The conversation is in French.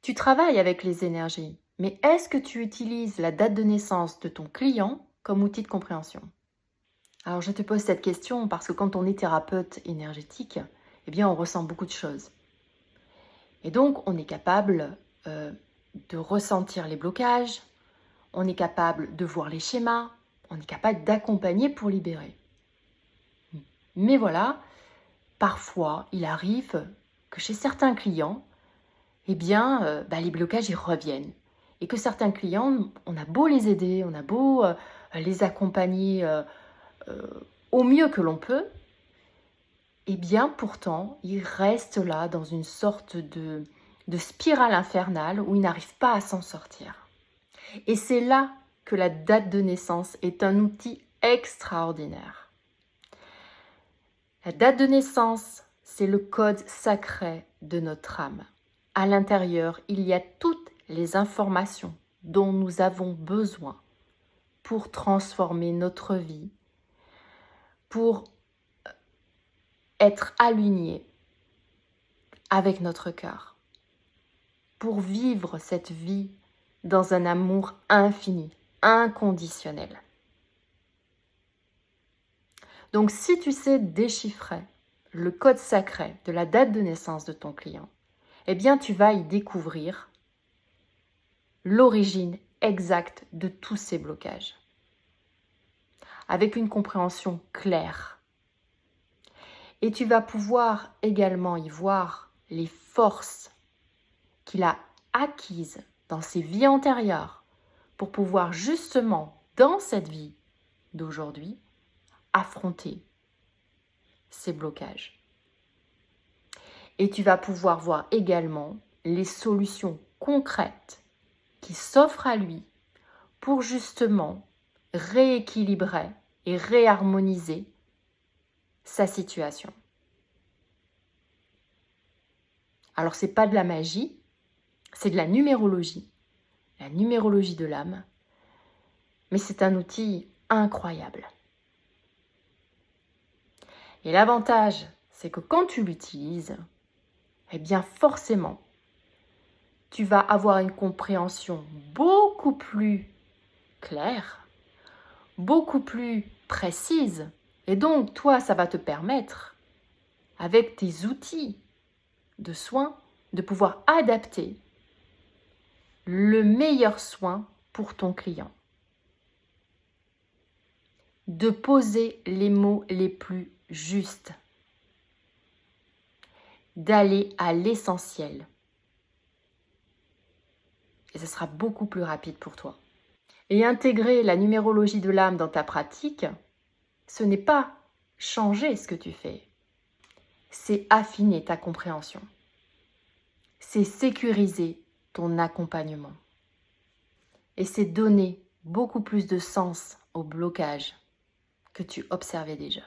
Tu travailles avec les énergies, mais est-ce que tu utilises la date de naissance de ton client comme outil de compréhension? Alors je te pose cette question parce que quand on est thérapeute énergétique, eh bien on ressent beaucoup de choses. Et donc on est capable de ressentir les blocages, on est capable de voir les schémas, on est capable d'accompagner pour libérer. Mais voilà, parfois il arrive que chez certains clients, eh bien, les blocages, ils reviennent. Et que certains clients, on a beau les aider, on a beau les accompagner euh, au mieux que l'on peut, eh bien, pourtant, ils restent là dans une sorte de spirale infernale où ils n'arrivent pas à s'en sortir. Et c'est là que la date de naissance est un outil extraordinaire. La date de naissance, c'est le code sacré de notre âme. À l'intérieur, il y a toutes les informations dont nous avons besoin pour transformer notre vie, pour être alignés avec notre cœur, pour vivre cette vie dans un amour infini, inconditionnel. Donc si tu sais déchiffrer le code sacré de la date de naissance de ton client, eh bien tu vas y découvrir l'origine exacte de tous ces blocages, avec une compréhension claire. Et tu vas pouvoir également y voir les forces qu'il a acquises dans ses vies antérieures pour pouvoir justement, dans cette vie d'aujourd'hui, affronter ces blocages. Et tu vas pouvoir voir également les solutions concrètes qui s'offrent à lui pour justement rééquilibrer et réharmoniser sa situation. Alors, ce n'est pas de la magie, c'est de la numérologie de l'âme, mais c'est un outil incroyable. Et l'avantage, c'est que quand tu l'utilises, eh bien forcément, tu vas avoir une compréhension beaucoup plus claire, beaucoup plus précise. Et donc, toi, ça va te permettre, avec tes outils de soins, de pouvoir adapter le meilleur soin pour ton client. De poser les mots les plus justes. D'aller à l'essentiel. Et ce sera beaucoup plus rapide pour toi. Et intégrer la numérologie de l'âme dans ta pratique, ce n'est pas changer ce que tu fais, c'est affiner ta compréhension. C'est sécuriser ton accompagnement. Et c'est donner beaucoup plus de sens au blocage que tu observais déjà.